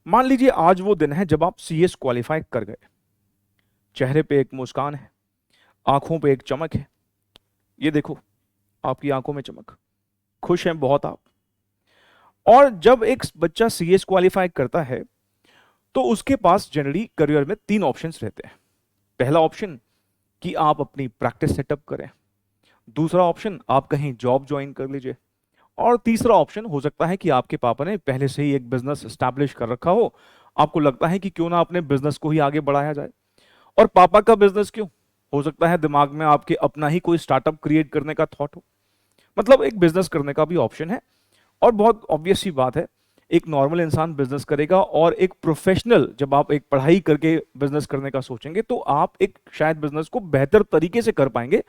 मान लीजिए आज वो दिन है जब आप सीएस क्वालिफाई कर गए। चेहरे पे एक मुस्कान है, आंखों पे एक चमक है। ये देखो, आपकी आंखों में चमक, खुश हैं बहुत आप। और जब एक बच्चा सीएस क्वालिफाई करता है तो उसके पास जनरली करियर में तीन ऑप्शंस रहते हैं। पहला ऑप्शन कि आप अपनी प्रैक्टिस सेटअप करें, दूसरा ऑप्शन आप कहीं जॉब ज्वाइन कर लीजिए, और तीसरा ऑप्शन हो सकता है कि आपके पापा ने पहले से ही एक बिजनेस स्टैब्लिश कर रखा हो। आपको लगता है कि क्यों ना अपने बिजनेस को ही आगे बढ़ाया जाए। और पापा का बिजनेस क्यों, हो सकता है दिमाग में आपके अपना ही कोई स्टार्टअप क्रिएट करने का थॉट हो। मतलब एक बिजनेस करने का भी ऑप्शन है। और बहुत ऑब्वियस सी बात है, एक नॉर्मल इंसान बिजनेस करेगा और एक प्रोफेशनल, जब आप एक पढ़ाई करके बिजनेस करने का सोचेंगे तो आप एक शायद बिजनेस को बेहतर तरीके से कर पाएंगे,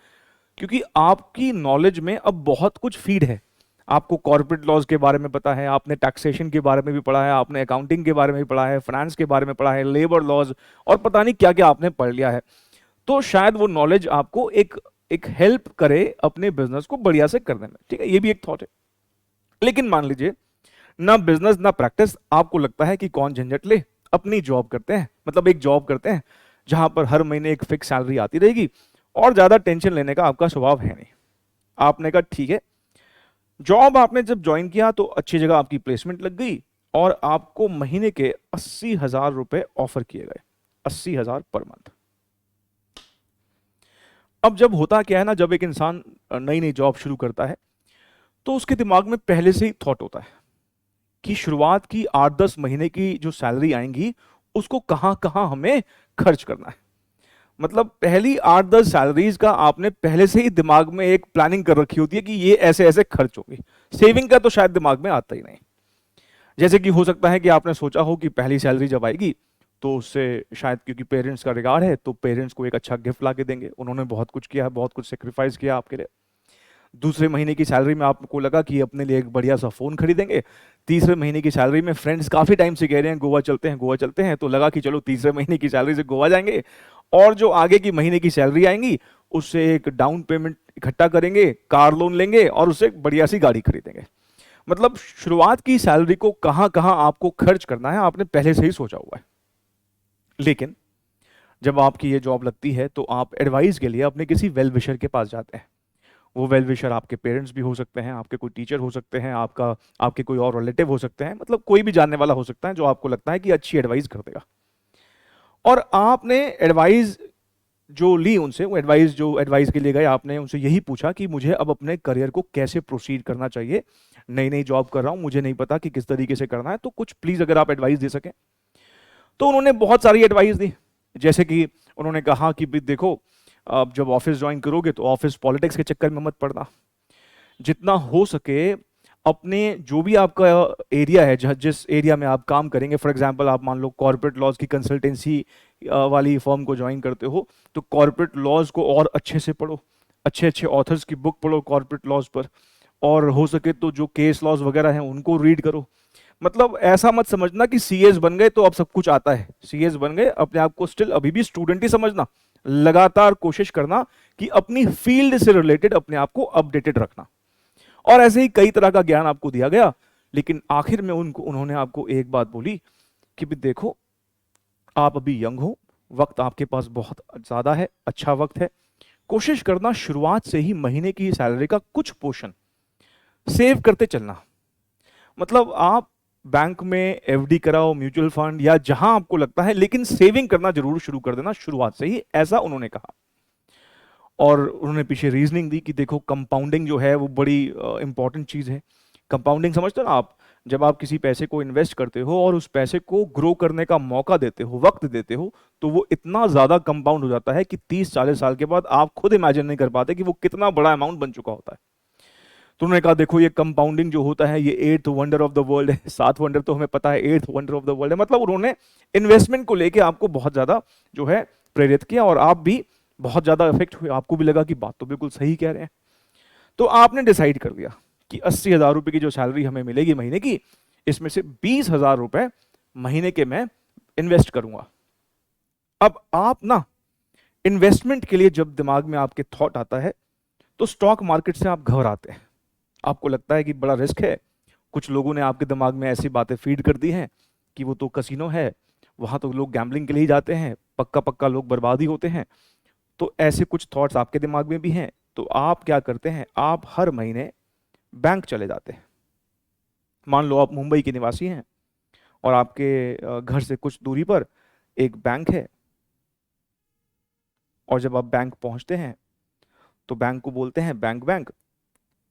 क्योंकि आपकी नॉलेज में अब बहुत कुछ फीड है। आपको कॉर्पोरेट लॉज के बारे में पता है, आपने टैक्सेशन के बारे में भी पढ़ा है, आपने अकाउंटिंग के बारे में भी पढ़ा है, फाइनेंस के बारे में पढ़ा है, लेबर लॉज, और पता नहीं क्या क्या आपने पढ़ लिया है। तो शायद वो नॉलेज आपको एक एक हेल्प करे अपने बिजनेस को बढ़िया से करने में। ठीक है, ये भी एक थॉट है। लेकिन मान लीजिए ना बिजनेस ना प्रैक्टिस, आपको लगता है कि कौन झंझट ले, अपनी जॉब करते हैं। मतलब एक जॉब करते हैं जहां पर हर महीने एक फिक्स सैलरी आती रहेगी और ज्यादा टेंशन लेने का आपका स्वभाव है नहीं। आपने कहा ठीक है, जॉब आपने जब ज्वाइन किया तो अच्छी जगह आपकी प्लेसमेंट लग गई और आपको महीने के 80,000 रुपए ऑफर किए गए। 80,000 पर मंथ। अब जब होता क्या है ना, जब एक इंसान नई नई जॉब शुरू करता है तो उसके दिमाग में पहले से ही थॉट होता है कि शुरुआत की 8-10 महीने की जो सैलरी आएंगी उसको कहां कहां हमें खर्च करना है। मतलब पहली 8-10 सैलरीज का आपने पहले से ही दिमाग में एक प्लानिंग कर रखी होती है कि ये ऐसे ऐसे खर्च होगी। सेविंग का तो शायद दिमाग में आता ही नहीं। जैसे कि हो सकता है कि आपने सोचा हो कि पहली सैलरी जब आएगी तो उससे शायद, क्योंकि पेरेंट्स का रिगार्ड है, तो पेरेंट्स को एक अच्छा गिफ्ट ला के देंगे, उन्होंने बहुत कुछ किया है, बहुत कुछ सेक्रीफाइस किया आपके लिए। दूसरे महीने की सैलरी में आपको लगा कि अपने लिए एक बढ़िया सा फोन खरीदेंगे। तीसरे महीने की सैलरी में फ्रेंड्स काफी टाइम से कह रहे हैं गोवा चलते हैं गोवा चलते हैं, तो लगा कि चलो तीसरे महीने की सैलरी से गोवा जाएंगे। और जो आगे की महीने की सैलरी आएंगी उससे एक डाउन पेमेंट इकट्ठा करेंगे, कार लोन लेंगे और उससे एक बढ़िया सी गाड़ी खरीदेंगे। मतलब शुरुआत की सैलरी को कहां कहां आपको खर्च करना है आपने पहले से ही सोचा हुआ है। लेकिन जब आपकी ये जॉब लगती है तो आप एडवाइस के लिए अपने किसी वेल विशर के पास जाते हैं। वो वेल विशर आपके पेरेंट्स भी हो सकते हैं, आपके कोई टीचर हो सकते हैं, आपके कोई और रिलेटिव हो सकते हैं, मतलब कोई भी जानने वाला हो सकता है जो आपको लगता है कि अच्छी एडवाइस कर देगा। और आपने एडवाइस जो ली उनसे, वो एडवाइस जो एडवाइस के लिए गए, आपने उनसे यही पूछा कि मुझे अब अपने करियर को कैसे प्रोसीड करना चाहिए, नई नई जॉब कर रहा हूं, मुझे नहीं पता कि किस तरीके से करना है, तो कुछ प्लीज अगर आप एडवाइस दे सकें। तो उन्होंने बहुत सारी एडवाइस दी। जैसे कि उन्होंने कहा कि भी देखो, आप जब ऑफिस ज्वाइन करोगे तो ऑफिस पॉलिटिक्स के चक्कर में मत पड़ना। जितना हो सके अपने जो भी आपका एरिया है, जिस एरिया में आप काम करेंगे, फॉर एग्जांपल आप मान लो कॉर्पोरेट लॉज की कंसल्टेंसी वाली फर्म को ज्वाइन करते हो, तो कॉर्पोरेट लॉज को और अच्छे से पढ़ो, अच्छे अच्छे ऑथर्स की बुक पढ़ो कॉर्पोरेट लॉज पर, और हो सके तो जो केस लॉज वगैरह हैं उनको रीड करो। मतलब ऐसा मत समझना कि सीएस बन गए तो अब सब कुछ आता है। सीएस बन गए, अपने आप को स्टिल अभी भी स्टूडेंट ही समझना। लगातार कोशिश करना कि अपनी फील्ड से रिलेटेड अपने आप को अपडेटेड रखना। और ऐसे ही कई तरह का ज्ञान आपको दिया गया। लेकिन आखिर में उन्होंने आपको एक बात बोली कि भी देखो, आप अभी यंग हो, वक्त आपके पास बहुत ज्यादा है, अच्छा वक्त है, कोशिश करना शुरुआत से ही महीने की सैलरी का कुछ पोर्शन सेव करते चलना। मतलब आप बैंक में एफडी कराओ, म्यूचुअल फंड या जहां आपको लगता है, लेकिन सेविंग करना जरूर शुरू कर देना शुरुआत से ही, ऐसा उन्होंने कहा। और उन्होंने पीछे रीजनिंग दी कि देखो कंपाउंडिंग जो है वो बड़ी इंपॉर्टेंट चीज है। कंपाउंडिंग समझते हो ना आप, जब आप किसी पैसे को इन्वेस्ट करते हो और उस पैसे को ग्रो करने का मौका देते हो, वक्त देते हो, तो वो इतना ज्यादा कंपाउंड हो जाता है कि 30-40 साल के बाद आप खुद इमेजिन नहीं कर पाते कि वो कितना बड़ा अमाउंट बन चुका होता है। तो उन्होंने कहा देखो, ये कंपाउंडिंग जो होता है ये 8th wonder of the world है। 7 वंडर तो हमें पता है, 8th wonder of the world है। मतलब उन्होंने इन्वेस्टमेंट को लेके आपको बहुत ज्यादा जो है प्रेरित किया, और आप भी बहुत ज्यादा इफेक्ट हुए, आपको भी लगा कि बात तो बिल्कुल सही कह रहे हैं। तो आपने डिसाइड कर दिया कि 80,000 रुपए की जो सैलरी हमें मिलेगी महीने की, इसमें से 20,000 रुपए महीने के मैं इन्वेस्ट करूंगा। अब आप ना इन्वेस्टमेंट के लिए जब दिमाग में आपके थॉट आता है तो स्टॉक मार्केट से आप घबराते हैं। आपको लगता है कि बड़ा रिस्क है। कुछ लोगों ने आपके दिमाग में ऐसी बातें फीड कर दी हैं कि वो तो कसिनो है, वहां तो लोग गैम्बलिंग के लिए ही जाते हैं, पक्का पक्का लोग बर्बाद ही होते हैं। तो ऐसे कुछ थॉट्स आपके दिमाग में भी हैं, तो आप क्या करते हैं, आप हर महीने बैंक चले जाते हैं। मान लो आप मुंबई के निवासी हैं और आपके घर से कुछ दूरी पर एक बैंक है, और जब आप बैंक पहुंचते हैं तो बैंक को बोलते हैं, बैंक बैंक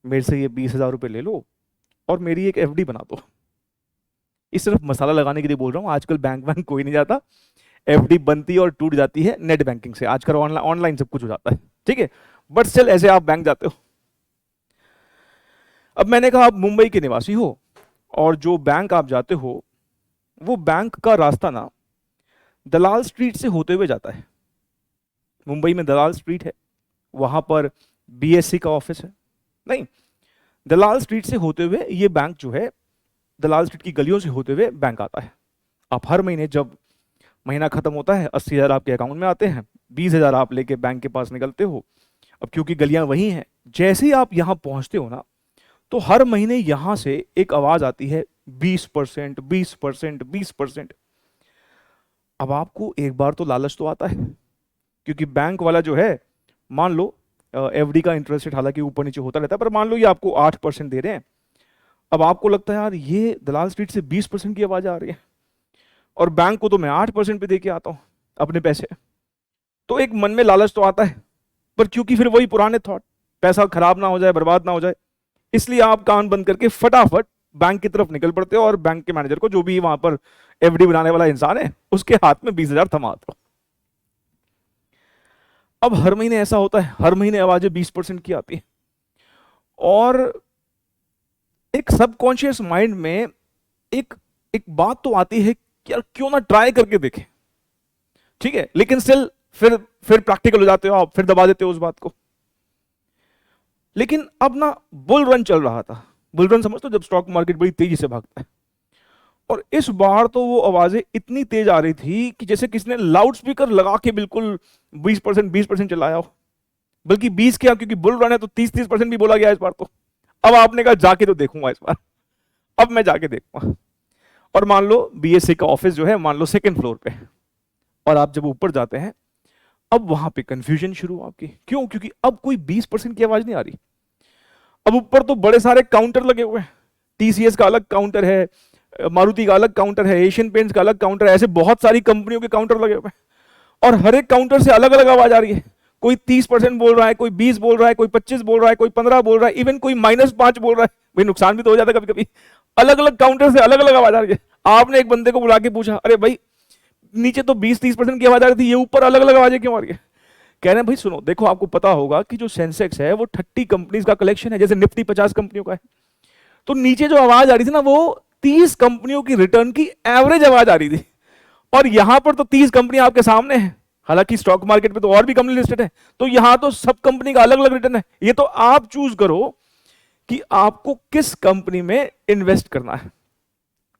मेरे से ये 20,000 रुपये ले लो और मेरी एक एफडी बना दो। इस सिर्फ मसाला लगाने के लिए बोल रहा हूँ, आजकल बैंक बैंक कोई नहीं जाता, एफडी बनती है और टूट जाती है नेट बैंकिंग से, आजकल ऑनलाइन ऑनलाइन सब कुछ हो जाता है, ठीक है। बट स्टिल ऐसे आप बैंक जाते हो। अब मैंने कहा आप मुंबई के निवासी हो और जो बैंक आप जाते हो वो बैंक का रास्ता ना दलाल स्ट्रीट से होते हुए जाता है। मुंबई में दलाल स्ट्रीट है, वहां पर बीएससी का ऑफिस है। नहीं, दलाल स्ट्रीट से होते हुए ये बैंक जो है, दलाल स्ट्रीट की गलियों से होते हुए बैंक आता है। आप हर महीने जब महीना खत्म होता है 80,000 आपके अकाउंट में आते हैं, 20,000 आप लेके बैंक के पास निकलते हो। अब क्योंकि गलियां वही हैं, जैसे ही आप यहां पहुंचते हो ना, तो हर महीने यहां से एक आवाज आती है 20%, 20%, 20%। अब आपको एक बार तो लालच तो आता है, क्योंकि बैंक वाला जो है, मान लो एफडी का इंटरेस्ट रेट हालांकि ऊपर नीचे होता रहता है, पर मान लो ये आपको 8% दे रहे हैं। अब आपको लगता है यार ये दलाल स्ट्रीट से 20% की आवाज आ रही है और बैंक को तो मैं 8% पे दे के आता हूं अपने पैसे। तो एक मन में लालच तो आता है, पर क्योंकि फिर वही पुराने थॉट, पैसा खराब ना हो जाए, बर्बाद ना हो जाए, इसलिए आप कान बंद करके फटाफट बैंक की तरफ निकल पड़ते हो और बैंक के मैनेजर को, जो भी वहां पर एफडी बनाने वाला इंसान है, उसके हाथ में 20,000 थमाते हो। अब हर महीने ऐसा होता है, हर महीने आवाजें 20% की आती है और एक सबकॉन्शियस माइंड में एक एक बात तो आती है कि यार क्यों ना ट्राई करके देखें, ठीक है। लेकिन स्टिल फिर प्रैक्टिकल हो जाते हो आप, फिर दबा देते हो उस बात को। लेकिन अब ना बुल रन चल रहा था, बुल रन समझते हो, जब स्टॉक मार्केट बड़ी तेजी से भागता है, और इस बार तो वो आवाजें इतनी तेज आ रही थी कि जैसे किसी ने लाउड स्पीकर लगा के बिल्कुल 20%, 20% चलाया हो। बल्कि 20 क्या, क्योंकि बुल रन है तो 30% भी बोला गया इस बार तो। अब आपने कहा जाके तो देखूंगा इस बार, अब मैं जाके देखूंगा। और मान लो बीएससी का ऑफिस जो है, मान लो सेकंड फ्लोर पे, और आप जब ऊपर जाते हैं, अब वहां पे कंफ्यूजन शुरू आपकी। क्यों? क्योंकि अब कोई 20% की आवाज नहीं आ रही। अब ऊपर तो बड़े सारे काउंटर लगे हुए हैं, टीसीएस का अलग काउंटर है, मारुति का अलग काउंटर है, एशियन पेंट्स का अलग काउंटर है, ऐसे बहुत सारी कंपनियों के काउंटर लगे हुए हैं, और हर एक काउंटर से अलग अलग आवाज आ रही है। कोई 30% बोल रहा है, कोई 20 बोल रहा है, कोई 25 बोल रहा है, कोई 15 बोल रहा है, इवन कोई -5 बोल रहा है। भाई नुकसान भी तो हो जाता है कभी कभी। अलग अलग काउंटर से अलग अलग आवाज आ रही है। आपने एक बंदे को बुला के पूछा, अरे भाई नीचे तो 20-30% की आवाज आ रही थी, ये ऊपर अलग अलग आवाजें क्यों आ रही है? कह रहे हैं भाई सुनो, देखो आपको पता होगा कि जो सेंसेक्स है वो 30 कंपनीज का कलेक्शन है, जैसे निफ्टी 50 कंपनियों का है। तो नीचे जो आवाज आ रही थी ना, वो 30 कंपनियों की रिटर्न की एवरेज आवाज आ रही थी, और यहां पर तो 30 कंपनी आपके सामने है। हालांकि स्टॉक मार्केट पे तो और भी कंपनी लिस्टेड है, तो यहां तो सब कंपनी का अलग अलग रिटर्न है। ये तो आप चूज करो कि आपको किस कंपनी में इन्वेस्ट करना है।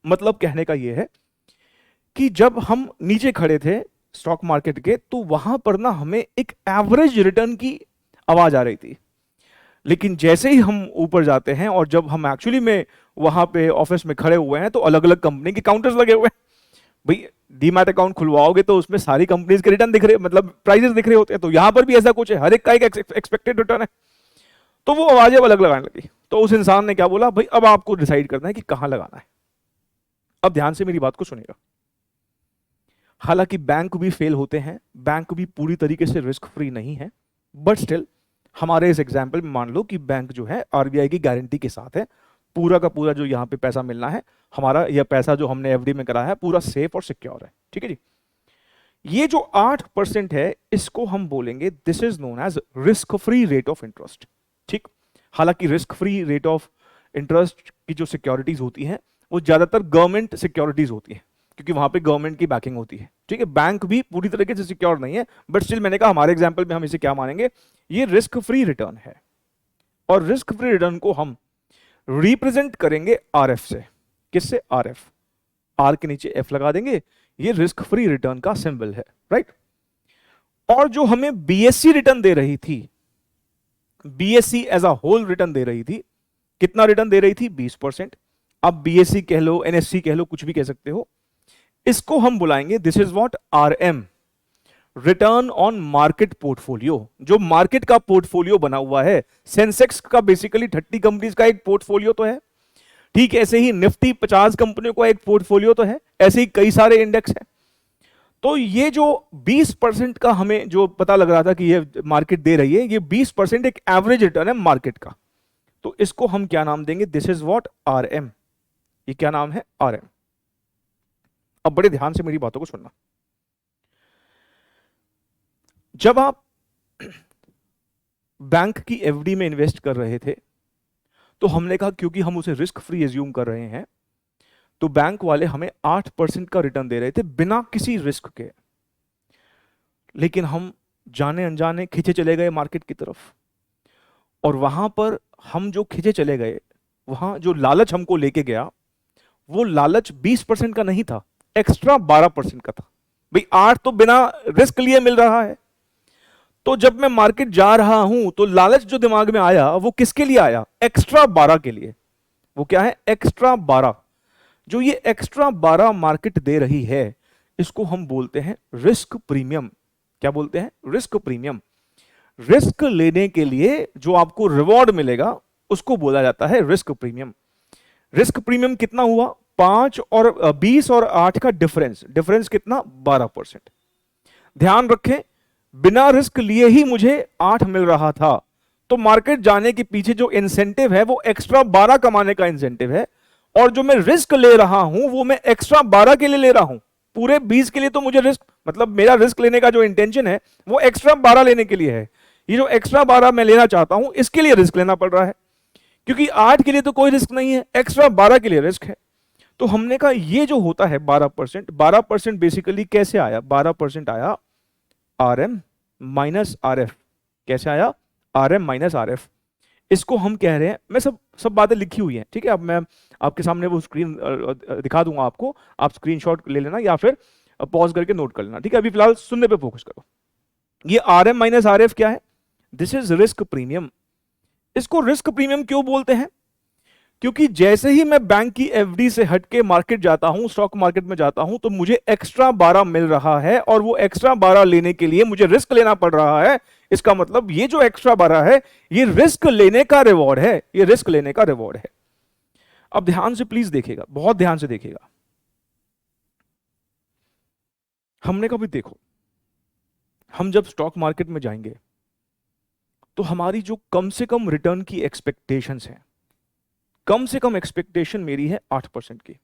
मतलब कहने का यह है कि जब हम नीचे खड़े थे स्टॉक मार्केट के, तो वहां पर ना हमें एक एवरेज रिटर्न की आवाज आ रही थी। लेकिन जैसे ही हम ऊपर जाते हैं और जब हम एक्चुअली में वहां पे ऑफिस में खड़े हुए हैं, तो अलग अलग कंपनी के काउंटर्स लगे हुए हैं। भाई डीमैट अकाउंट खुलवाओगे तो उसमें सारी कंपनीज के रिटर्न दिख रहे, मतलब प्राइजेस दिख रहे होते हैं। तो यहां पर भी ऐसा कुछ है, हर एक का एक एक्सपेक्टेड रिटर्न है। तो वो आवाजें अलग लगाने लगी। तो उस इंसान ने क्या बोला, भाई अब आपको डिसाइड करना है कि कहां लगाना है। अब ध्यान से मेरी बात को सुनिएगा। हालांकि बैंक भी फेल होते हैं, बैंक भी पूरी तरीके से रिस्क फ्री नहीं है, बट स्टिल हमारे इस एग्जाम्पल में मान लो कि बैंक जो है आरबीआई की गारंटी के साथ है। पूरा का पूरा जो यहाँ पे पैसा मिलना है हमारा, यह पैसा जो हमने एफडी में करा है पूरा सेफ और सिक्योर है, ठीक है जी। ये जो 8% है, इसको हम बोलेंगे this is known as risk free rate of interest, ठीक। हालांकि risk free rate of interest की जो सिक्योरिटीज होती हैं वो ज्यादातर गवर्नमेंट सिक्योरिटीज होती है, क्योंकि वहां पे गवर्नमेंट की बैकिंग होती है, ठीक है। बैंक भी पूरी तरीके से सिक्योर नहीं है, बट स्टिल मैंने कहा हमारे एग्जांपल में हम इसे क्या मानेंगे, ये रिस्क फ्री रिटर्न है। और रिस्क फ्री रिटर्न को हम रिप्रेजेंट करेंगे आरएफ से। किससे? आरएफ। आर के नीचे एफ लगा देंगे, ये रिस्क फ्री रिटर्न का सिंबल है, राइट। और जो हमें बीएससी रिटर्न दे रही थी, BSC as a whole return दे रही थी, कितना रिटर्न दे रही थी? 20%। अब बीएससी कह लो, एनएससी कह लो, कुछ भी कह सकते हो। इसको हम बुलाएंगे, this is what, RM, return on market portfolio. जो मार्केट का पोर्टफोलियो बना हुआ है, सेंसेक्स का बेसिकली 30 कंपनीज का एक पोर्टफोलियो तो है, ठीक ऐसे ही निफ्टी 50 कंपनियों का एक पोर्टफोलियो तो है, ऐसे ही कई सारे इंडेक्स हैं। तो ये जो 20% का हमें जो पता लग रहा था कि ये मार्केट दे रही है, ये 20% एक एवरेज रिटर्न है मार्केट का। तो इसको हम क्या नाम देंगे, दिस इज व्हाट, RM। ये क्या नाम है, RM। अब बड़े ध्यान से मेरी बातों को सुनना। जब आप बैंक की FD में इन्वेस्ट कर रहे थे तो हमने कहा क्योंकि हम उसे रिस्क फ्री एज्यूम कर रहे हैं, तो बैंक वाले हमें 8% का रिटर्न दे रहे थे बिना किसी रिस्क के। लेकिन हम जाने अनजाने खींचे चले गए मार्केट की तरफ, और वहां पर हम जो खींचे चले गए, वहां जो लालच हमको लेके गया, वो लालच 20% का नहीं था, एक्स्ट्रा 12% का था। भाई 8 तो बिना रिस्क लिए मिल रहा है। तो जब मैं मार्केट जा रहा हूं तो लालच जो दिमाग में आया वो किसके लिए आया, एक्स्ट्रा 12 के लिए। वो क्या है, एक्स्ट्रा 12। जो ये एक्स्ट्रा 12 मार्केट दे रही है, इसको हम बोलते हैं रिस्क प्रीमियम। क्या बोलते हैं, रिस्क प्रीमियम। रिस्क लेने के लिए जो आपको रिवॉर्ड मिलेगा उसको बोला जाता है रिस्क प्रीमियम। रिस्क प्रीमियम कितना हुआ, 5 और 20 और 8 का डिफरेंस, डिफरेंस कितना, 12%। ध्यान रखें, बिना रिस्क लिए ही मुझे 8 मिल रहा था, तो मार्केट जाने के पीछे जो इंसेंटिव है वो एक्स्ट्रा 12 कमाने का इंसेंटिव है, और जो मैं रिस्क ले रहा हूं वो मैं एक्स्ट्रा 12 के लिए ले रहा हूं। पूरे 20 के लिए तो मुझे रिस्क, मतलब मेरा रिस्क लेने का जो इंटेंशन है वो एक्स्ट्रा 12 लेने के लिए है। ये जो एक्स्ट्रा 12 मैं लेना चाहता हूं, इसके लिए रिस्क लेना पड़ रहा है, क्योंकि 8 के लिए तो कोई रिस्क नहीं है, एक्स्ट्रा 12 के लिए रिस्क है। तो हमने कहा ये जो होता है 12%, 12% बेसिकली कैसे आया, 12% आया RM माइनस RF। कैसे आया, RM माइनस RF। इसको हम कह रहे हैं, मैं सब बातें लिखी हुई हैं, ठीक है। अब मैं आपके सामने वो स्क्रीन दिखा दूंगा आपको, आप स्क्रीनशॉट ले लेना या फिर पॉज करके नोट कर लेना, ठीक है। अभी फिलहाल सुनने पे फोकस करो। ये RM माइनस RF क्या है, दिस इज रिस्क प्रीमियम। इसको रिस्क प्रीमियम क्यों बोलते हैं, क्योंकि जैसे ही मैं बैंक की FD से हटके मार्केट जाता हूं, स्टॉक मार्केट में जाता हूं, तो मुझे एक्स्ट्रा 12 मिल रहा है, और वो एक्स्ट्रा 12 लेने के लिए मुझे रिस्क लेना पड़ रहा है। इसका मतलब ये जो एक्स्ट्रा 12 है, ये रिस्क लेने का रिवॉर्ड है, ये रिस्क लेने का रिवॉर्ड है। अब ध्यान से प्लीज देखिएगा, बहुत ध्यान से देखिएगा। हमने कभी देखो, हम जब स्टॉक मार्केट में जाएंगे तो हमारी जो कम से कम रिटर्न की एक्सपेक्टेशंस हैं, कम से कम एक्सपेक्टेशन मेरी है 8% की,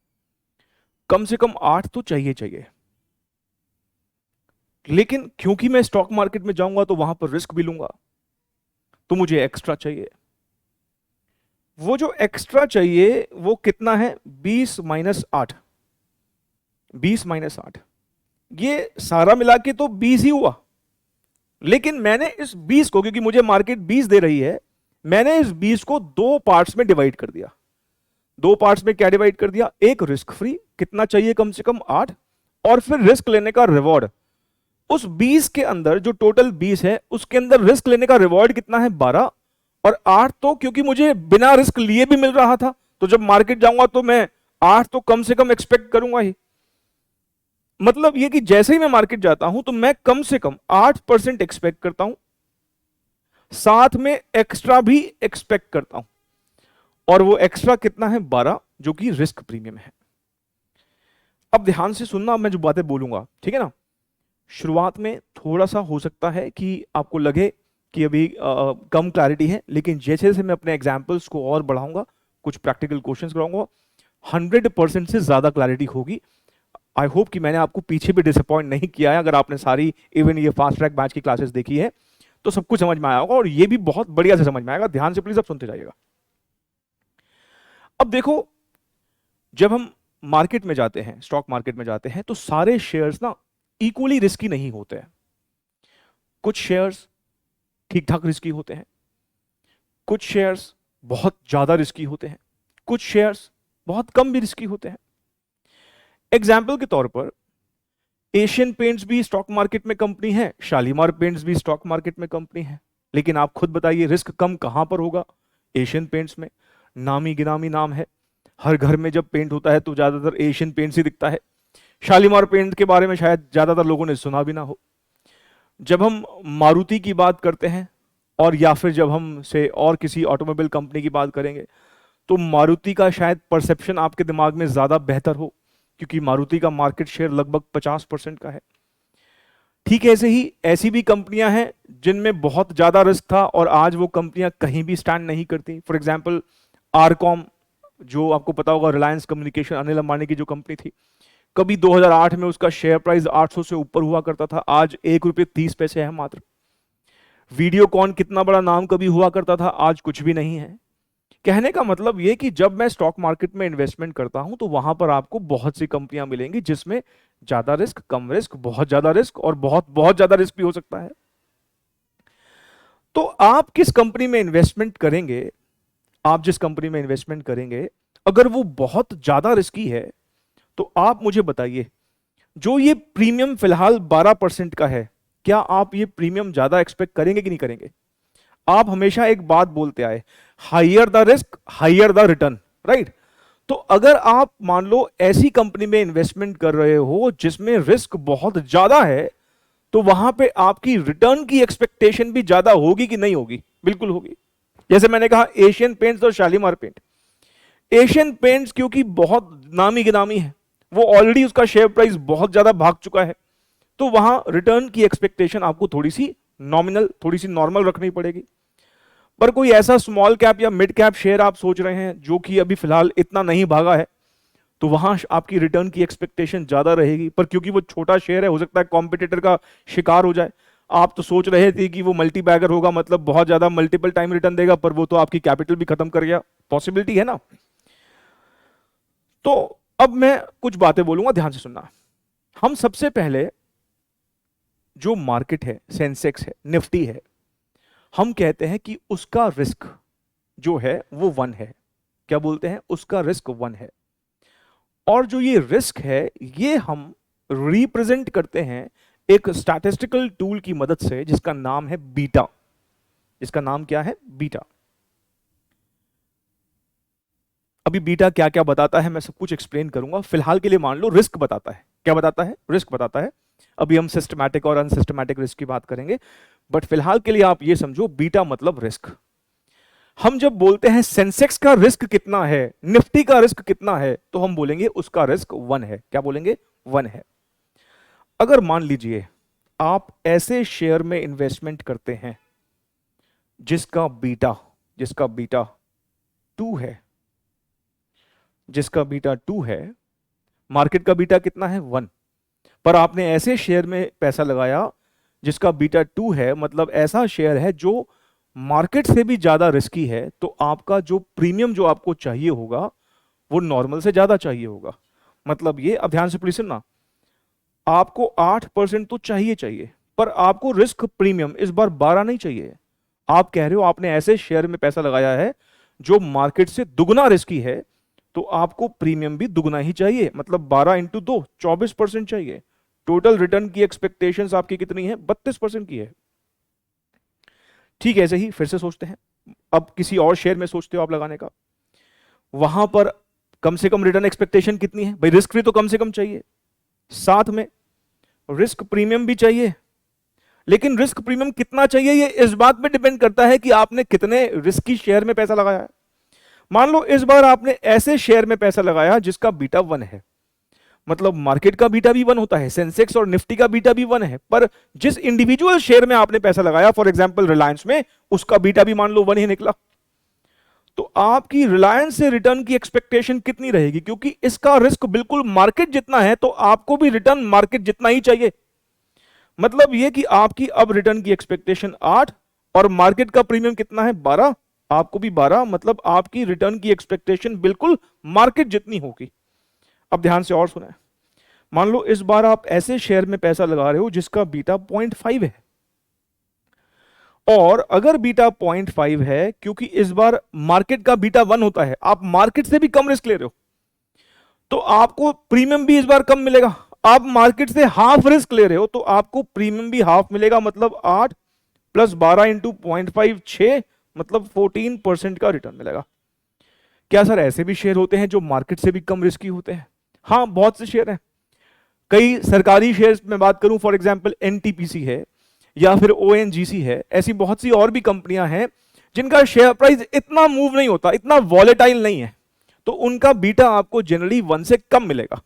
कम से कम 8 तो चाहिए चाहिए। लेकिन क्योंकि मैं स्टॉक मार्केट में जाऊंगा तो वहां पर रिस्क भी लूंगा, तो मुझे एक्स्ट्रा चाहिए। वो जो एक्स्ट्रा चाहिए वो कितना है, 20 माइनस 8, 20 माइनस 8, ये सारा मिला के तो 20 ही हुआ। लेकिन मैंने इस 20 को, क्योंकि मुझे मार्केट 20 दे रही है, मैंने इस 20 को 2 पार्ट्स में डिवाइड कर दिया। 2 पार्ट्स में क्या डिवाइड कर दिया, एक रिस्क फ्री, कितना चाहिए, कम से कम 8, और फिर रिस्क लेने का रिवॉर्ड। उस 20 के अंदर जो टोटल 20 है, उसके अंदर रिस्क लेने का रिवॉर्ड कितना है, 12, और 8 तो क्योंकि मुझे बिना रिस्क लिए भी मिल रहा था, तो जब मार्केट जाऊंगा तो मैं 8 तो कम से कम एक्सपेक्ट करूंगा ही। मतलब ये कि जैसे ही मैं मार्केट जाता हूं तो मैं कम से कम 8% एक्सपेक्ट करता हूं, साथ में एक्स्ट्रा भी एक्सपेक्ट करता हूं, और वो एक्स्ट्रा कितना है, 12, जो कि रिस्क प्रीमियम है। अब ध्यान से सुनना मैं जो बातें बोलूंगा, ठीक है ना। शुरुआत में थोड़ा सा हो सकता है कि आपको लगे कि अभी कम क्लैरिटी है, लेकिन जैसे जैसे मैं अपने एग्जाम्पल्स को और बढ़ाऊंगा, कुछ प्रैक्टिकल क्वेश्चंस कराऊंगा, 100% से ज्यादा क्लैरिटी होगी। आई होप कि मैंने आपको पीछे भी डिसअपॉइंट नहीं किया है। अगर आपने सारी इवन ये फास्ट ट्रैक बैच की क्लासेस देखी है तो सब कुछ समझ में आया होगा, और ये भी बहुत बढ़िया से समझ में आएगा। ध्यान से प्लीज आप सुनते जाइएगा। अब देखो, जब हम मार्केट में जाते हैं, स्टॉक मार्केट में जाते हैं, तो सारे शेयर्स ना इक्वली रिस्की नहीं होते हैं। कुछ शेयर्स ठीक ठाक रिस्की होते हैं, कुछ शेयर्स बहुत ज्यादा रिस्की होते हैं, कुछ शेयर्स बहुत कम भी रिस्की होते हैं। एग्जाम्पल के तौर पर एशियन पेंट्स भी स्टॉक मार्केट में कंपनी है, शालीमार पेंट्स भी स्टॉक मार्केट में कंपनी है, लेकिन आप खुद बताइए रिस्क कम कहां पर होगा, एशियन पेंट्स में। नामी गिनामी नाम है, हर घर में जब पेंट होता है तो ज्यादातर एशियन पेंट्स ही दिखता है। शालीमार पेंट के बारे में शायद ज्यादातर लोगों ने सुना भी ना हो। जब हम मारुति की बात करते हैं और या फिर जब हम से और किसी ऑटोमोबाइल कंपनी की बात करेंगे, तो मारुति का शायद परसेप्शन आपके दिमाग में ज्यादा बेहतर हो, क्योंकि मारुति का मार्केट शेयर लगभग 50% का है। ठीक ऐसे ही ऐसी भी कंपनियां हैं जिनमें बहुत ज्यादा रिस्क था और आज वो कंपनियां कहीं भी स्टैंड नहीं करती। फॉर एग्जाम्पल आरकॉम, जो आपको पता होगा रिलायंस कम्युनिकेशन, अनिल अंबानी की जो कंपनी थी, कभी 2008 में उसका शेयर प्राइस 800 से ऊपर हुआ करता था, आज ₹1.30 है मात्र। वीडियोकॉन कितना बड़ा नाम कभी हुआ करता था, आज कुछ भी नहीं है। कहने का मतलब ये कि जब मैं स्टॉक मार्केट में इन्वेस्टमेंट करता हूं तो वहां पर आपको बहुत सी कंपनियां मिलेंगी जिसमें ज्यादा रिस्क, कम रिस्क, बहुत ज्यादा रिस्क और बहुत बहुत ज्यादा रिस्क भी हो सकता है। तो आप किस कंपनी में इन्वेस्टमेंट करेंगे, आप जिस कंपनी में इन्वेस्टमेंट करेंगे, अगर वो बहुत ज्यादा रिस्की है तो आप मुझे बताइए, जो ये प्रीमियम फिलहाल 12% का है, क्या आप ये प्रीमियम ज्यादा एक्सपेक्ट करेंगे कि नहीं करेंगे? आप हमेशा एक बात बोलते आए, higher the risk higher the return, right? तो अगर आप मान लो ऐसी कंपनी में इन्वेस्टमेंट कर रहे हो जिसमें रिस्क बहुत ज्यादा है, तो वहां पे आपकी रिटर्न की एक्सपेक्टेशन भी ज्यादा होगी कि नहीं होगी? बिल्कुल होगी। जैसे मैंने कहा एशियन पेंट्स और शालीमार पेंट। एशियन पेंट्स क्योंकि बहुत नामी गिनामी है, वो ऑलरेडी उसका शेयर प्राइस बहुत ज्यादा भाग चुका है, तो वहां रिटर्न की एक्सपेक्टेशन आपको थोड़ी सी नॉमिनल, थोड़ी सी नॉर्मल रखनी पड़ेगी। पर कोई ऐसा स्मॉल कैप या मिड कैप शेयर आप सोच रहे हैं जो कि अभी फिलहाल इतना नहीं भागा है, तो वहां आपकी रिटर्न की एक्सपेक्टेशन ज्यादा रहेगी। पर क्योंकि वो छोटा शेयर है, हो सकता है कॉम्पिटिटर का शिकार हो जाए। आप तो सोच रहे थे कि वो मल्टी बैगर होगा, मतलब बहुत ज्यादा मल्टीपल टाइम रिटर्न देगा, पर वो तो आपकी कैपिटल भी खत्म कर गया। पॉसिबिलिटी है ना। तो अब मैं कुछ बातें बोलूंगा, ध्यान से सुनना। हम सबसे पहले जो मार्केट है, सेंसेक्स है, निफ्टी है, हम कहते हैं कि उसका रिस्क जो है वो 1 है। क्या बोलते हैं? उसका रिस्क 1 है। और जो ये रिस्क है ये हम रिप्रेजेंट करते हैं एक स्टैटिस्टिकल टूल की मदद से जिसका नाम है बीटा। इसका नाम क्या है? बीटा। अभी बीटा क्या क्या बताता है मैं सब कुछ एक्सप्लेन करूंगा। फिलहाल के लिए मान लो रिस्क बताता है। क्या बताता है? रिस्क बताता है। अभी हम सिस्टमैटिक और अनसिस्टमैटिक रिस्क की बात करेंगे, बट फिलहाल के लिए आप ये समझो बीटा मतलब रिस्क। हम जब बोलते हैं सेंसेक्स का रिस्क कितना है, निफ्टी का रिस्क कितना है, तो हम बोलेंगे उसका रिस्क 1 है। क्या बोलेंगे? 1 है। अगर मान लीजिए आप ऐसे शेयर में इन्वेस्टमेंट करते हैं जिसका बीटा 2 है, जिसका बीटा 2 है, मार्केट का बीटा कितना है? 1। पर आपने ऐसे शेयर में पैसा लगाया जिसका बीटा 2 है, मतलब ऐसा शेयर है जो मार्केट से भी ज्यादा रिस्की है, तो आपका जो प्रीमियम जो आपको चाहिए होगा वो नॉर्मल से ज्यादा चाहिए होगा। मतलब ये, अब ध्यान से प्लीज सुनना, आपको 8% तो चाहिए, पर आपको रिस्क प्रीमियम इस बार 12 नहीं चाहिए। आप कह रहे हो आपने ऐसे शेयर में पैसा लगाया है जो मार्केट से दुगना रिस्की है, तो आपको प्रीमियम भी दुगना ही चाहिए, मतलब 12 इंटू 2 24% चाहिए। टोटल रिटर्न की एक्सपेक्टेशंस आपकी कितनी है? 32% की है। ठीक है, ऐसे ही फिर से सोचते हैं। अब किसी और शेयर में सोचते हो आप लगाने का, वहां पर कम से कम रिटर्न एक्सपेक्टेशन कितनी है भाई? रिस्क फ्री तो कम से कम चाहिए, साथ में रिस्क प्रीमियम भी चाहिए। लेकिन रिस्क प्रीमियम कितना चाहिए ये इस बात पे डिपेंड करता है कि आपने कितने रिस्की शेयर में पैसा लगाया है। मान लो इस बार आपने ऐसे शेयर में पैसा लगाया जिसका बीटा 1 है, मतलब मार्केट का बीटा भी 1 होता है, सेंसेक्स और निफ्टी का बीटा भी 1 है, पर जिस इंडिविजुअल शेयर में आपने पैसा लगाया, फॉर एग्जांपल रिलायंस में, उसका बीटा भी मान लो 1 ही निकला। तो आपकी रिलायंस से रिटर्न की एक्सपेक्टेशन कितनी रहेगी? क्योंकि इसका रिस्क बिल्कुल मार्केट जितना है, तो आपको भी रिटर्न मार्केट जितना ही चाहिए। मतलब यह कि आपकी अब रिटर्न की एक्सपेक्टेशन 8 और मार्केट का प्रीमियम कितना है? 12। आपको भी 12, मतलब आपकी रिटर्न की एक्सपेक्टेशन बिल्कुल मार्केट जितनी होगी। अब ध्यान से और सुना, मान लो इस बार आप ऐसे शेयर में पैसा लगा रहे हो जिसका बीटा 0.5 है, और अगर बीटा 0.5 है, क्योंकि इस बार मार्केट का बीटा 1 होता है, आप मार्केट से भी कम रिस्क ले रहे हो, तो आपको प्रीमियम भी इस बार कम मिलेगा। आप मार्केट से हाफ रिस्क ले रहे हो तो आपको प्रीमियम भी हाफ मिलेगा, मतलब 8 प्लस 12 इंटू 0.5 6, मतलब 14% का रिटर्न मिलेगा। क्या सर ऐसे भी शेयर होते हैं जो मार्केट से भी कम रिस्की होते हैं? हाँ, बहुत से शेयर हैं। कई सरकारी शेयर्स में बात करूं, फॉर एग्जांपल एनटीपीसी है या फिर ओएनजीसी है, ऐसी बहुत सी और भी कंपनियां हैं जिनका शेयर प्राइस इतना मूव नहीं होता, इतना वॉलेटाइल नहीं है, तो उनका बीटा आपको जनरली 1 से कम मिलेगा।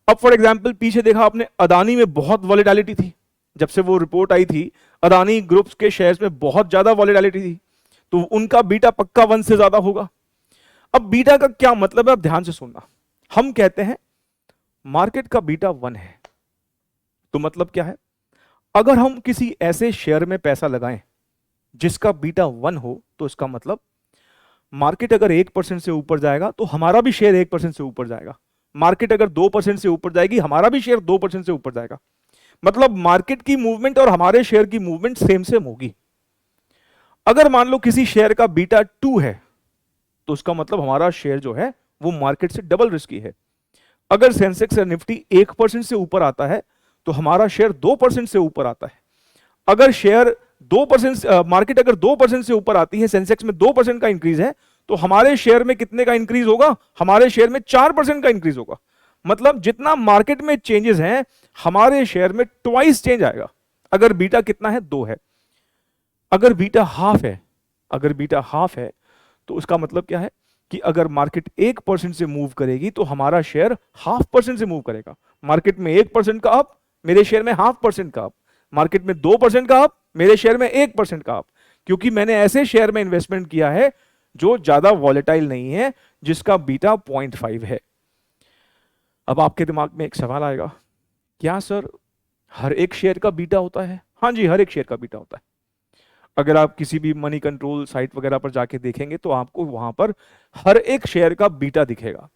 अब फॉर एग्जांपल पीछे देखा आपने, अदानी में बहुत वॉलेटिलिटी थी, जब से वो रिपोर्ट आई थी अदानी ग्रुप्स के शेयर्स में बहुत ज्यादा वॉलेटिलिटी थी, तो उनका बीटा पक्का 1 से ज्यादा होगा। अब बीटा का क्या मतलब है, अब ध्यान से सुनना। हम कहते हैं मार्केट का बीटा 1 है, तो मतलब क्या है, अगर हम किसी ऐसे शेयर में पैसा लगाएं जिसका बीटा 1 हो, तो इसका मतलब मार्केट अगर 1% से ऊपर जाएगा तो हमारा भी शेयर 1% से ऊपर जाएगा, मार्केट अगर 2% से ऊपर जाएगी हमारा भी शेयर 2% से ऊपर जाएगा। मतलब मार्केट की मूवमेंट और हमारे शेयर की मूवमेंट सेम सेम होगी। अगर मान लो किसी शेयर का बीटा 2 है, तो उसका मतलब हमारा शेयर जो है वो मार्केट से डबल रिस्की है। अगर सेंसेक्स या निफ्टी 1% से ऊपर आता है तो हमारा शेयर 2% से ऊपर आता है। अगर शेयर 2%, मार्केट अगर 2% से ऊपर आती है, सेंसेक्स में 2% का इंक्रीज है, तो हमारे शेयर में कितने का इंक्रीज होगा, हमारे शेयर में 4% का इंक्रीज होगा। मतलब जितना मार्केट में चेंजेस हैं हमारे शेयर में ट्वाइस चेंज आएगा। अगर बीटा कितना है, 2 है। अगर बीटा हाफ है, अगर बीटा हाफ है तो उसका मतलब क्या है कि अगर मार्केट 1% से मूव करेगी तो हमारा शेयर 0.5% से मूव करेगा। मार्केट में 1% का अप, मेरे शेयर में 0.5% का अप। मार्केट में 2% का अप, मेरे शेयर में 1% का अप, क्योंकि मैंने ऐसे शेयर में इन्वेस्टमेंट किया है जो ज्यादा वॉलेटाइल नहीं है, जिसका बीटा 0.5 है। अब आपके दिमाग में एक सवाल आएगा, क्या सर हर एक शेयर का बीटा होता है? हाँ जी, हर एक शेयर का बीटा होता है। अगर आप किसी भी मनी कंट्रोल साइट वगैरह पर जाके देखेंगे तो आपको वहां पर हर एक शेयर का बीटा दिखेगा।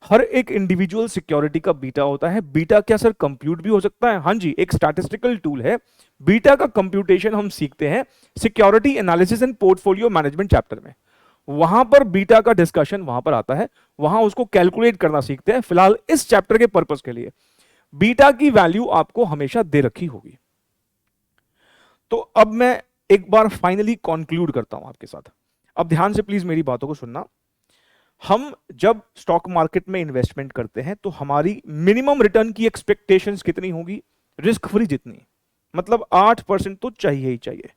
हर एक इंडिविजुअल सिक्योरिटी का बीटा होता है। बीटा क्या सर कंप्यूट भी हो सकता है? हाँ जी, एक स्टैटिस्टिकल टूल है। बीटा का कंप्यूटेशन हम सीखते हैं security analysis and portfolio management chapter में। वहां पर बीटा का डिस्कशन वहां पर आता है, वहां उसको कैलकुलेट करना सीखते हैं। फिलहाल इस चैप्टर के पर्पस के लिए बीटा की वैल्यू आपको हमेशा दे रखी होगी। तो अब मैं एक बार फाइनली कंक्लूड करता हूं आपके साथ। अब ध्यान से प्लीज मेरी बातों को सुनना। हम जब स्टॉक मार्केट में इन्वेस्टमेंट करते हैं तो हमारी मिनिमम रिटर्न की एक्सपेक्टेशंस कितनी होगी? रिस्क फ्री जितनी, मतलब 8% तो चाहिए ही चाहिए।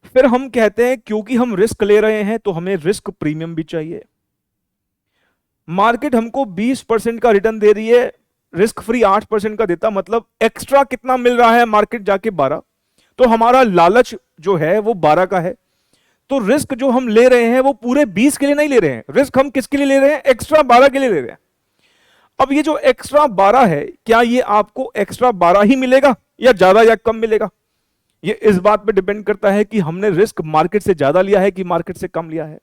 फिर हम कहते हैं क्योंकि हम रिस्क ले रहे हैं तो हमें रिस्क प्रीमियम भी चाहिए। मार्केट हमको 20% का रिटर्न दे रही है, रिस्क फ्री 8% का देता, मतलब एक्स्ट्रा कितना मिल रहा है मार्केट जाके 12, तो हमारा लालच जो है वो 12 का है। तो रिस्क जो हम ले रहे हैं वो पूरे 20 के लिए नहीं ले रहे हैं, रिस्क हम किसके लिए ले रहे हैं? एक्स्ट्रा 12 के लिए ले रहे हैं। अब ये जो एक्स्ट्रा 12 है, क्या ये आपको एक्स्ट्रा 12 ही मिलेगा या ज्यादा या कम मिलेगा? ये इस बात पे डिपेंड करता है कि हमने रिस्क मार्केट से ज्यादा लिया है कि मार्केट से कम लिया है।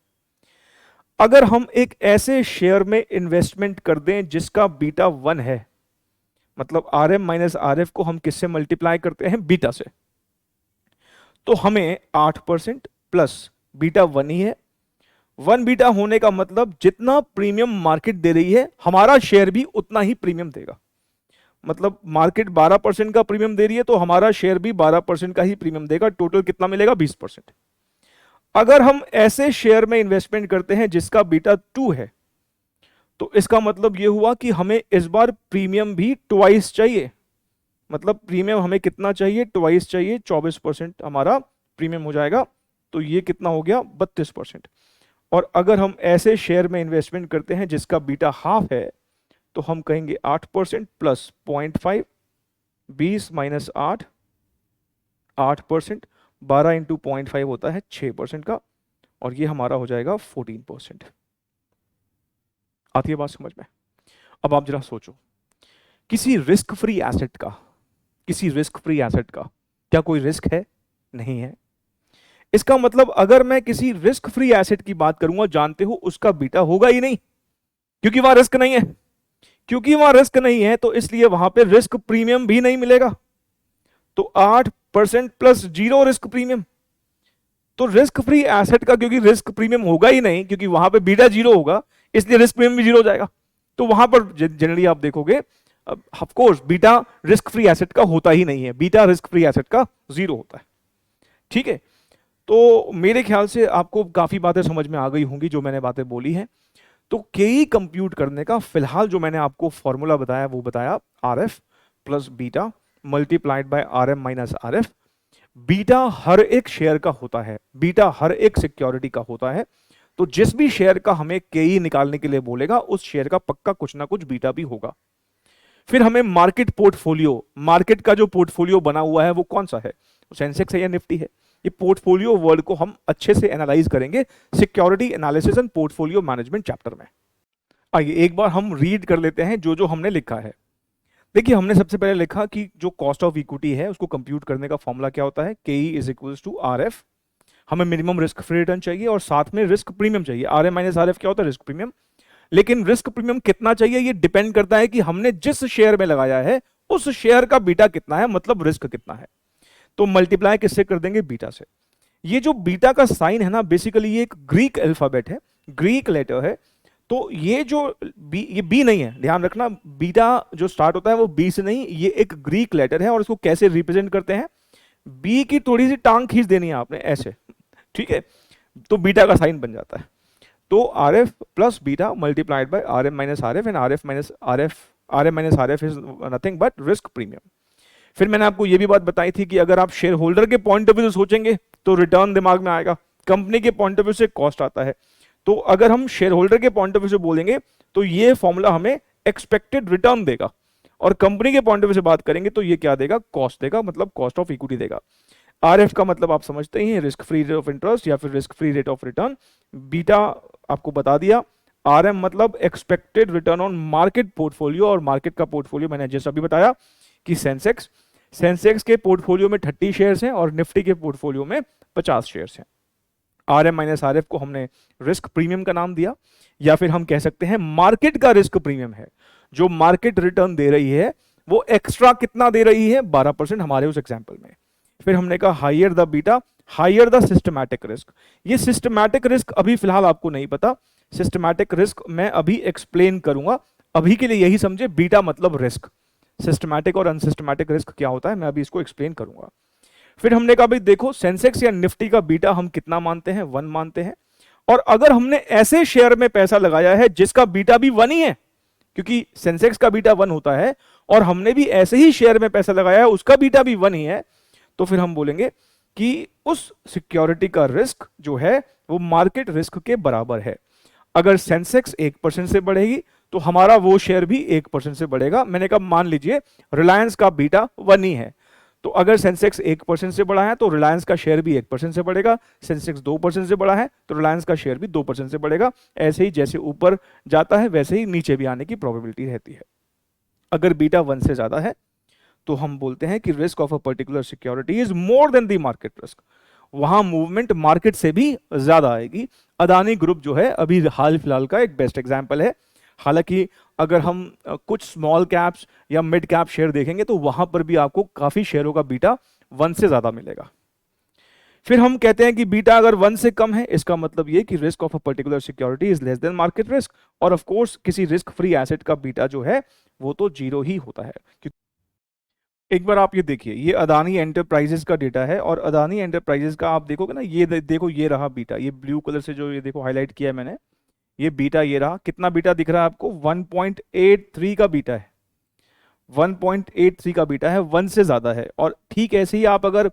अगर हम एक ऐसे शेयर में इन्वेस्टमेंट कर दें जिसका बीटा 1 है, मतलब RM माइनस RF को हम किससे मल्टीप्लाई करते हैं? बीटा से, तो हमें 8% प्लस बीटा 1 ही है। 1 बीटा होने का मतलब जितना प्रीमियम मार्केट दे रही है हमारा शेयर भी उतना ही प्रीमियम देगा। मतलब मार्केट 12% का प्रीमियम दे रही है तो हमारा शेयर भी 12% का ही प्रीमियम देगा। टोटल कितना मिलेगा? 20%। अगर हम ऐसे शेयर में इन्वेस्टमेंट करते हैं जिसका बीटा 2 है, तो इसका मतलब यह हुआ कि हमें इस बार प्रीमियम भी ट्वाइस चाहिए। मतलब प्रीमियम हमें कितना चाहिए? ट्वाइस चाहिए। 24% हमारा प्रीमियम हो जाएगा, तो ये कितना हो गया? 32%। और अगर हम ऐसे शेयर में इन्वेस्टमेंट करते हैं जिसका बीटा हाफ है, तो हम कहेंगे 8% प्लस 0.5, 20 माइनस 8, 8%, 12 इंटू 0.5 होता है 6% का, और ये हमारा हो जाएगा 14%। आती है बात समझ में? अब आप जरा सोचो, किसी रिस्क फ्री एसेट का, किसी रिस्क फ्री एसेट का क्या कोई रिस्क है? नहीं है। इसका मतलब अगर मैं किसी रिस्क फ्री एसेट की बात करूंगा, जानते हो उसका बीटा होगा ही नहीं, क्योंकि वहां रिस्क नहीं है। क्योंकि वहां रिस्क नहीं है तो इसलिए वहां पे रिस्क प्रीमियम भी नहीं मिलेगा। तो 8% प्लस 0 रिस्क प्रीमियम, तो रिस्क फ्री एसेट का क्योंकि रिस्क प्रीमियम होगा ही नहीं, क्योंकि वहां पे बीटा 0 होगा, इसलिए रिस्क प्रीमियम भी 0 हो जाएगा। तो वहां पर जनरली आप देखोगे, of course beta risk free asset का होता ही नहीं है, बीटा रिस्क फ्री एसेट का 0 होता है। ठीक है, तो मेरे ख्याल से आपको काफी बातें समझ में आ गई होंगी जो मैंने बातें बोली हैं। तो केई कंप्यूट करने का फिलहाल जो मैंने आपको फॉर्मूला बताया वो बताया R F plus beta multiplied by R M minus R F. Beta हर एक शेयर का होता है, बीटा हर एक सिक्योरिटी का होता है। तो जिस भी शेयर का हमें केई निकालने के लिए बोलेगा उस शेयर का पक्का कुछ ना कुछ बीटा भी होगा। फिर हमें मार्केट पोर्टफोलियो, मार्केट का जो पोर्टफोलियो बना हुआ है वो कौन सा है, सेंसेक्स है या निफ्टी है। ये पोर्टफोलियो वर्ड को हम अच्छे से एनालाइज करेंगे security analysis and portfolio management chapter में। आइए एक बार हम रीड कर लेते हैं जो जो हमने लिखा है। देखिए हमने सबसे पहले लिखा कि जो कॉस्ट ऑफ इक्विटी है उसको कंप्यूट करने का फॉर्मूला क्या होता है, K E is equals to R F. हमें मिनिमम रिस्क फ्री रिटर्न चाहिए और साथ में रिस्क प्रीमियम चाहिए। R M minus R F क्या होता है, रिस्क प्रीमियम। लेकिन रिस्क प्रीमियम कितना चाहिए ये डिपेंड करता है कि हमने जिस शेयर में लगाया है उस शेयर का बीटा कितना है, मतलब रिस्क कितना है। तो मल्टीप्लाई किससे कर देंगे, बीटा से। ये जो बीटा का साइन है ना, बेसिकली ये एक ग्रीक अल्फाबेट है, ग्रीक लेटर है। तो ये जो ये बी नहीं है, ध्यान रखना, बीटा जो स्टार्ट होता है वो बी से नहीं, ये एक ग्रीक लेटर है। और इसको कैसे रिप्रेजेंट करते हैं, बी की थोड़ी सी टांग खींच देनी है आपने ऐसे, ठीक है, तो बीटा का साइन बन जाता है। तो R F plus beta multiplied by R M minus R F, and R F minus R F, R M minus R F is nothing but risk premium. फिर मैंने आपको ये भी बात बताई थी कि अगर आप शेयर होल्डर के पॉइंट ऑफ व्यू से सोचेंगे तो रिटर्न दिमाग में आएगा, कंपनी के पॉइंट ऑफ व्यू से कॉस्ट आता है। तो अगर हम शेयर होल्डर के पॉइंट ऑफ व्यू से बोलेंगे तो ये फॉर्मूला हमें एक्सपेक्टेड रिटर्न देगा, और कंपनी के पॉइंट ऑफ व्यू से बात करेंगे तो ये क्या देगा, कॉस्ट देगा, मतलब कॉस्ट ऑफ इक्विटी देगा। आर एफ का मतलब आप समझते ही हैं, risk free rate of interest या फिर risk free rate of return. Beta आपको बता दिया। आर एम मतलब expected return on market portfolio, और मार्केट का पोर्टफोलियो मैंने जैसा अभी बताया कि सेंसेक्स, सेंसेक्स के पोर्टफोलियो में 30 शेयर्स हैं और निफ्टी के पोर्टफोलियो में 50 शेयर्स हैं। R M minus R F को हमने रिस्क प्रीमियम का नाम दिया, या फिर हम कह सकते हैं मार्केट का रिस्क प्रीमियम है। जो मार्केट रिटर्न दे रही है वो एक्स्ट्रा कितना दे रही है, 12% हमारे उस एग्जाम्पल में। फिर हमने कहा higher the beta higher the systematic risk. ये सिस्टमैटिक रिस्क अभी फिलहाल आपको नहीं पता, सिस्टमैटिक रिस्क मैं अभी एक्सप्लेन करूंगा। अभी के लिए यही समझे, बीटा मतलब रिस्क, सिस्टमैटिक और अनसिस्टमैटिक रिस्क क्या होता है मैं अभी इसको एक्सप्लेन करूंगा। फिर हमने कहा भाई देखो सेंसेक्स या निफ्टी का बीटा हम कितना मानते हैं, 1 मानते हैं। और अगर हमने ऐसे शेयर में पैसा लगाया है जिसका बीटा भी 1 ही है, क्योंकि सेंसेक्स का बीटा 1 होता है और हमने भी ऐसे ही शेयर में पैसा लगाया है उसका बीटा भी 1 ही है, तो फिर हम बोलेंगे कि उस सिक्योरिटी का रिस्क जो है वो मार्केट रिस्क के बराबर है। अगर सेंसेक्स 1% से बढ़ेगी तो हमारा वो शेयर भी 1% से बढ़ेगा। मैंने कहा मान लीजिए रिलायंस का बीटा 1 ही है, तो अगर सेंसेक्स 1% से बढ़ा है तो रिलायंस का शेयर भी 1% से बढ़ेगा। सेंसेक्स 2% से बढ़ा है तो रिलायंस का शेयर भी 2% से बढ़ेगा। ऐसे ही जैसे ऊपर जाता है वैसे ही नीचे भी आने की प्रोबेबिलिटी रहती है। अगर बीटा 1 से ज्यादा है तो हम बोलते हैं कि risk of a particular security is more than the market risk, वहां मूवमेंट मार्केट से भी ज्यादा आएगी। अदानी ग्रुप जो है अभी हाल फिलहाल का एक बेस्ट एग्जांपल है। हालांकि अगर हम कुछ स्मॉल कैप्स या मिड कैप शेयर देखेंगे तो वहां पर भी आपको काफी शेयरों का बीटा 1 से ज्यादा मिलेगा। फिर हम कहते हैं कि बीटा अगर 1 से कम है, इसका मतलब ये कि risk of a particular security is less than market risk, और ऑफ कोर्स किसी रिस्क फ्री एसेट का बीटा जो है वो तो 0 ही होता है। एक बार आप ये देखिए, ये अदानी एंटरप्राइजेस का डेटा है, और अदानी एंटरप्राइजेस का आप देखोगे ना, ये देखो ये रहा बीटा, ये ब्लू कलर से जो ये देखो हाईलाइट किया है मैंने, ये बीटा ये रहा। कितना बीटा दिख रहा है आपको, 1.83 का बीटा है, 1.83 का बीटा है, 1 से ज्यादा है। और ठीक ऐसे ही आप अगर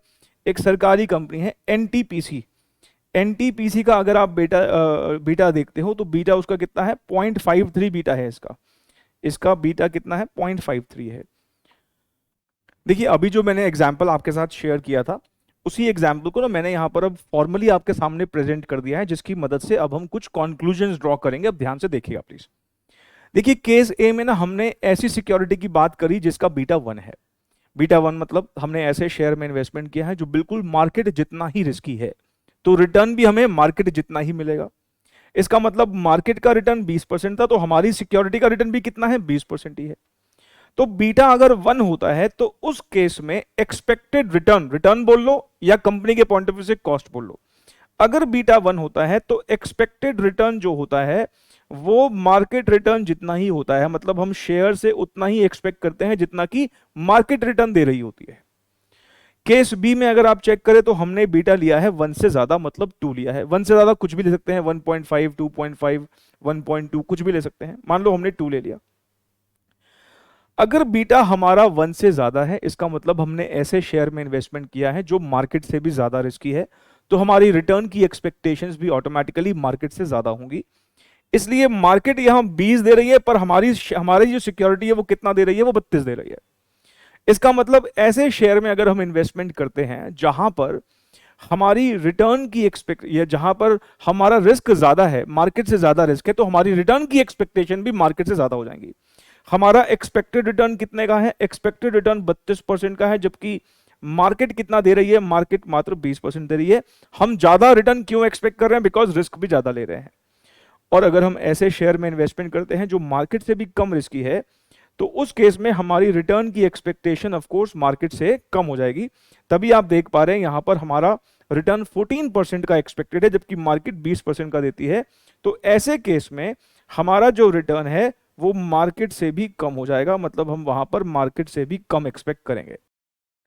एक सरकारी कंपनी है एनटीपीसी, एनटीपीसी का अगर आप बीटा देखते हो तो बीटा उसका कितना है, 0.53 बीटा है इसका, इसका बीटा कितना है, 0.53 है। देखिए अभी जो मैंने एग्जाम्पल आपके साथ शेयर किया था उसी एग्जाम्पल को ना मैंने यहाँ पर अब फॉर्मली आपके सामने प्रेजेंट कर दिया है, जिसकी मदद से अब हम कुछ कंक्लूजन्स ड्रॉ करेंगे। अब ध्यान से देखिएगा प्लीज। देखिए केस ए में ना हमने ऐसी सिक्योरिटी की बात करी जिसका बीटा 1 है। बीटा 1 मतलब हमने ऐसे शेयर में इन्वेस्टमेंट किया है जो बिल्कुल मार्केट जितना ही रिस्की है, तो रिटर्न भी हमें मार्केट जितना ही मिलेगा। इसका मतलब मार्केट का रिटर्न 20% था, तो हमारी सिक्योरिटी का रिटर्न भी कितना है, 20% ही है। तो बीटा अगर 1 होता है तो उस केस में एक्सपेक्टेड रिटर्न, रिटर्न बोल लो या कंपनी के पॉइंट ऑफ व्यू से कॉस्ट बोल लो, अगर बीटा 1 होता है तो एक्सपेक्टेड रिटर्न जो होता है वो मार्केट रिटर्न जितना ही होता है। मतलब हम शेयर से उतना ही एक्सपेक्ट करते हैं जितना कि मार्केट रिटर्न दे रही होती है। केस बी में अगर आप चेक करें तो हमने बीटा लिया है 1 से ज्यादा, मतलब 2 लिया है। 1 से ज्यादा कुछ भी ले सकते हैं, 1.5, 2.5, 1.2 कुछ भी ले सकते हैं, मान लो हमने 2 ले लिया। अगर बीटा हमारा 1 से ज्यादा है, इसका मतलब हमने ऐसे शेयर में इन्वेस्टमेंट किया है जो मार्केट से भी ज्यादा रिस्की है, तो हमारी रिटर्न की एक्सपेक्टेशंस भी ऑटोमेटिकली मार्केट से ज्यादा होंगी। इसलिए मार्केट यहां 20 दे रही है, पर हमारी जो सिक्योरिटी है वो कितना दे रही है, वो 32 दे रही है। इसका मतलब ऐसे शेयर में अगर हम इन्वेस्टमेंट करते हैं जहां पर हमारी रिटर्न की एक्सपेक्ट या जहां पर हमारा रिस्क ज्यादा है, मार्केट से ज्यादा रिस्क है, तो हमारी रिटर्न की एक्सपेक्टेशन भी मार्केट से ज्यादा हो जाएंगी। हमारा एक्सपेक्टेड रिटर्न कितने का है, एक्सपेक्टेड रिटर्न 32% का है, जबकि मार्केट कितना दे रही है, मार्केट मात्र 20% दे रही है। हम ज्यादा रिटर्न क्यों एक्सपेक्ट कर रहे हैं, बिकॉज रिस्क भी ज्यादा ले रहे हैं। और अगर हम ऐसे शेयर में इन्वेस्टमेंट करते हैं जो मार्केट से भी कम रिस्की है, तो उस केस में हमारी रिटर्न की एक्सपेक्टेशन ऑफ कोर्स मार्केट से कम हो जाएगी। तभी आप देख पा रहे हैं यहां पर हमारा रिटर्न 14% का एक्सपेक्टेड है, जबकि मार्केट 20% का देती है। तो ऐसे केस में हमारा जो रिटर्न है वो मार्केट से भी कम हो जाएगा, मतलब हम वहां पर मार्केट से भी कम एक्सपेक्ट करेंगे।